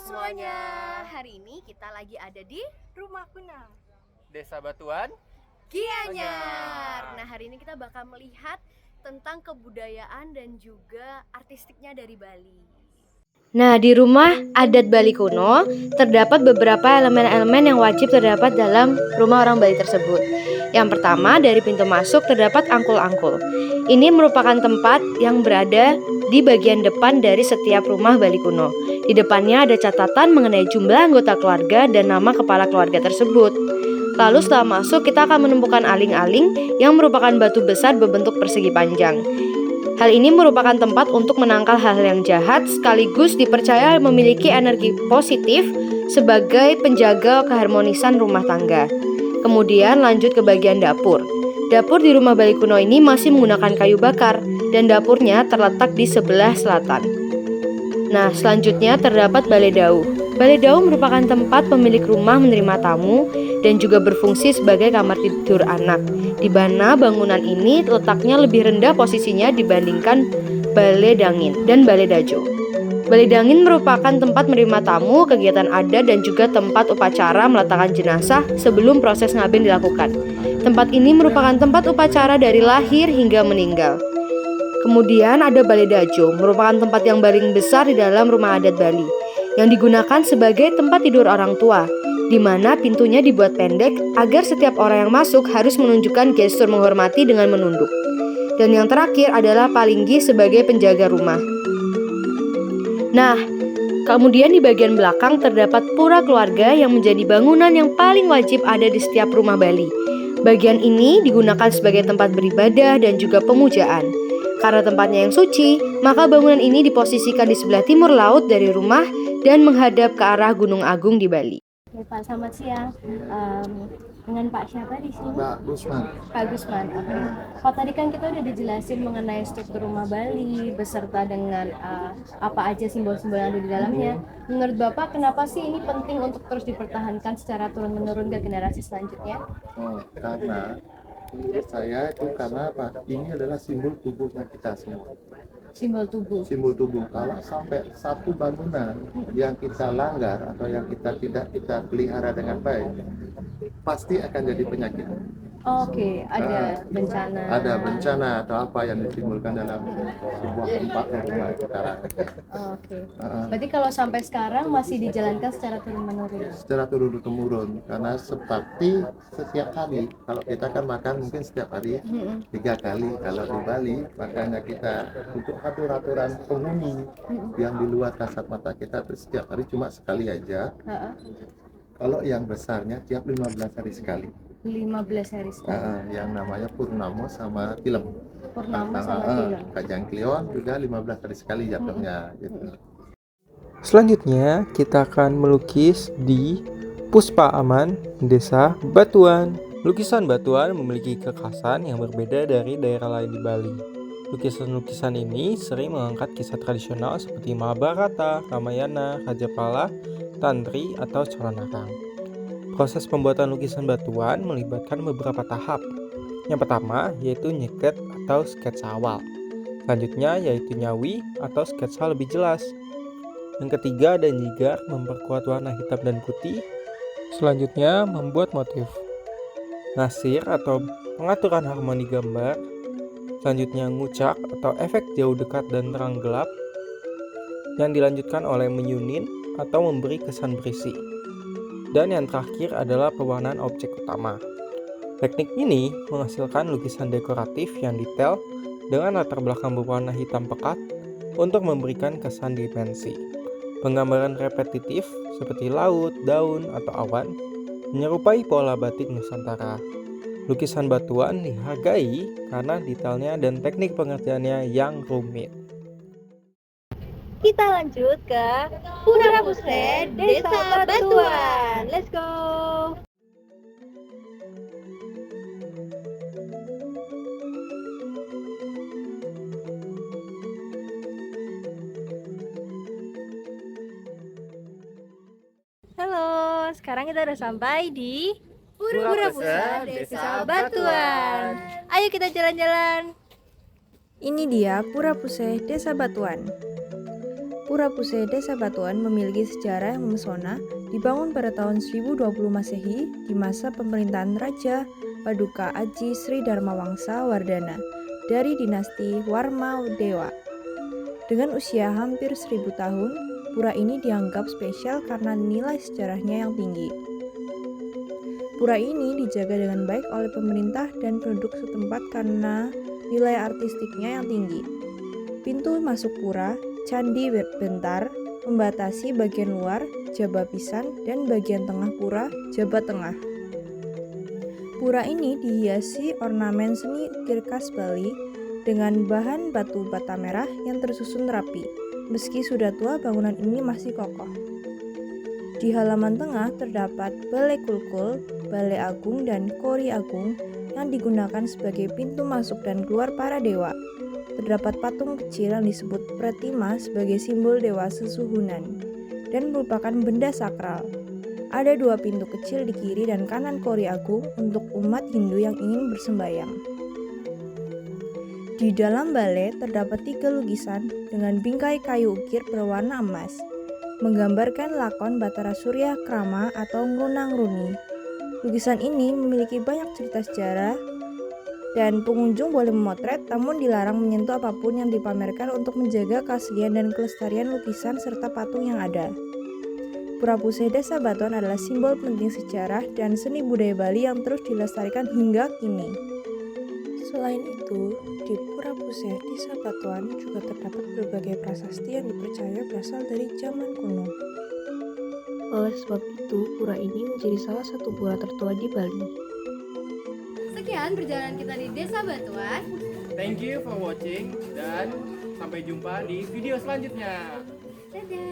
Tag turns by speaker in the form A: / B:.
A: semuanya. Hari ini kita lagi ada di
B: Rumah Kuna,
C: Desa Batuan
A: Gianyar. Nah, hari ini kita bakal melihat tentang kebudayaan dan juga artistiknya dari Bali. Nah, di rumah adat Bali kuno terdapat beberapa elemen-elemen yang wajib terdapat dalam rumah orang Bali tersebut. Yang pertama, dari pintu masuk terdapat angkul-angkul. Ini merupakan tempat yang berada di bagian depan dari setiap rumah Bali kuno. Di depannya ada catatan mengenai jumlah anggota keluarga dan nama kepala keluarga tersebut. Lalu setelah masuk, kita akan menemukan aling-aling yang merupakan batu besar berbentuk persegi panjang. Hal ini merupakan tempat untuk menangkal hal-hal yang jahat, sekaligus dipercaya memiliki energi positif sebagai penjaga keharmonisan rumah tangga. Kemudian lanjut ke bagian dapur. Dapur di rumah Bali kuno ini masih menggunakan kayu bakar, dan dapurnya terletak di sebelah selatan. Nah, selanjutnya terdapat Balai Dauh. Balai Dauh merupakan tempat pemilik rumah menerima tamu dan juga berfungsi sebagai kamar tidur anak, di mana bangunan ini letaknya lebih rendah posisinya dibandingkan Balai Dangin dan Balai Dajo. Balai Dangin merupakan tempat menerima tamu, kegiatan adat, dan juga tempat upacara meletakkan jenazah sebelum proses ngabin dilakukan. Tempat ini merupakan tempat upacara dari lahir hingga meninggal. Kemudian ada Balai Dajo, merupakan tempat yang paling besar di dalam rumah adat Bali, yang digunakan sebagai tempat tidur orang tua, di mana pintunya dibuat pendek agar setiap orang yang masuk harus menunjukkan gestur menghormati dengan menunduk. Dan yang terakhir adalah Palinggi sebagai penjaga rumah. Nah, kemudian di bagian belakang terdapat pura keluarga yang menjadi bangunan yang paling wajib ada di setiap rumah Bali. Bagian ini digunakan sebagai tempat beribadah dan juga pemujaan. Karena tempatnya yang suci, maka bangunan ini diposisikan di sebelah timur laut dari rumah dan menghadap ke arah Gunung Agung di Bali.
B: Oke, Pak, selamat siang. Dengan Pak siapa di sini?
D: Pak Gusman.
B: Pak Gusman. Oke. Pak, tadi kan kita udah dijelasin mengenai struktur rumah Bali beserta dengan apa aja simbol-simbol yang ada di dalamnya. Menurut Bapak, kenapa sih ini penting untuk terus dipertahankan secara turun-menurun ke generasi selanjutnya?
D: Karena menurut saya itu karena apa? Ini adalah simbol tubuhnya kita semua.
B: Simbol tubuh.
D: Simbol tubuh. Kalau sampai satu bangunan yang kita langgar atau yang kita tidak kita pelihara dengan baik, pasti akan jadi penyakit.
B: Oke, ada bencana.
D: Ada bencana atau apa yang ditimbulkan dalam sebuah tempat yang rumah sekarang.
B: Oke. Berarti kalau sampai sekarang masih dijalankan secara turun-menurun.
D: Secara turun-temurun, karena seperti setiap hari, kalau kita kan makan mungkin setiap hari 3 kali, kalau di Bali makanya kita untuk aturan penghuni yang di luar kasat mata kita itu setiap hari cuma sekali aja. Kalau yang besarnya tiap 15 hari sekali.
B: 15 hari sekali.
D: Yang namanya Purnamo sama Tilem.
B: Purnama sama Tilem.
D: Kajang Klion juga 15 hari sekali jatuhnya gitu.
C: Selanjutnya kita akan melukis di Puspa Aman, Desa Batuan. Lukisan Batuan memiliki kekhasan yang berbeda dari daerah lain di Bali. Lukisan-lukisan ini sering mengangkat kisah tradisional seperti Mahabharata, Ramayana, Rajapala, Tantri, atau Calanarang. Proses pembuatan lukisan Batuan melibatkan beberapa tahap. Yang pertama yaitu nyeket atau sketsa awal. Selanjutnya yaitu nyawi atau sketsa lebih jelas. Yang ketiga ada nyigar, memperkuat warna hitam dan putih. Selanjutnya membuat motif. Nasir atau pengaturan harmoni gambar. Selanjutnya ngucak atau efek jauh dekat dan terang gelap. Yang dilanjutkan oleh menyunin atau memberi kesan berisi. Dan yang terakhir adalah pewarnaan objek utama. Teknik ini menghasilkan lukisan dekoratif yang detail dengan latar belakang berwarna hitam pekat untuk memberikan kesan dimensi. Penggambaran repetitif seperti laut, daun, atau awan menyerupai pola batik Nusantara. Lukisan Batuan dihargai karena detailnya dan teknik pengerjaannya yang rumit.
B: Kita lanjut ke Pura Pusat Desa Batuan. Let's go. Halo, sekarang kita udah sampai di Pura Pusat Desa Batuan. Ayo kita jalan-jalan.
E: Ini dia Pura Puseh Desa Batuan. Pura Puseh Desa Batuan memiliki sejarah yang memesona, dibangun pada tahun 1020 Masehi di masa pemerintahan Raja Paduka Aji Sri Dharmawangsa Wardana dari dinasti Warma Dewa. Dengan usia hampir 1000 tahun, pura ini dianggap spesial karena nilai sejarahnya yang tinggi. Pura ini dijaga dengan baik oleh pemerintah dan penduduk setempat karena nilai artistiknya yang tinggi. Pintu masuk pura, Candi Bentar, membatasi bagian luar, Jaba Pisan, dan bagian tengah pura, Jaba Tengah. Pura ini dihiasi ornamen seni ukir khas Bali dengan bahan batu bata merah yang tersusun rapi. Meski sudah tua, bangunan ini masih kokoh. Di halaman tengah terdapat Balai Kulkul, Balai Agung, dan Kori Agung yang digunakan sebagai pintu masuk dan keluar para dewa. Terdapat patung kecil yang disebut Pratima sebagai simbol dewa sesuhunan dan merupakan benda sakral. Ada 2 pintu kecil di kiri dan kanan Kori Agung untuk umat Hindu yang ingin bersembahyang. Di dalam balai terdapat 3 lukisan dengan bingkai kayu ukir berwarna emas, menggambarkan lakon Batara Surya Krama atau Ngunang Runi. Lukisan ini memiliki banyak cerita sejarah dan pengunjung boleh memotret, namun dilarang menyentuh apapun yang dipamerkan untuk menjaga keaslian dan kelestarian lukisan serta patung yang ada. Pura Puseh Desa Batuan adalah simbol penting sejarah dan seni budaya Bali yang terus dilestarikan hingga kini. Selain itu, di Pura Puseh Desa Batuan juga terdapat berbagai prasasti yang dipercaya berasal dari zaman kuno. Oleh sebab itu, pura ini menjadi salah satu pura tertua di Bali.
B: Sekian perjalanan kita di Desa Batuan.
C: Thank you for watching dan sampai jumpa di video selanjutnya.
B: Dadah.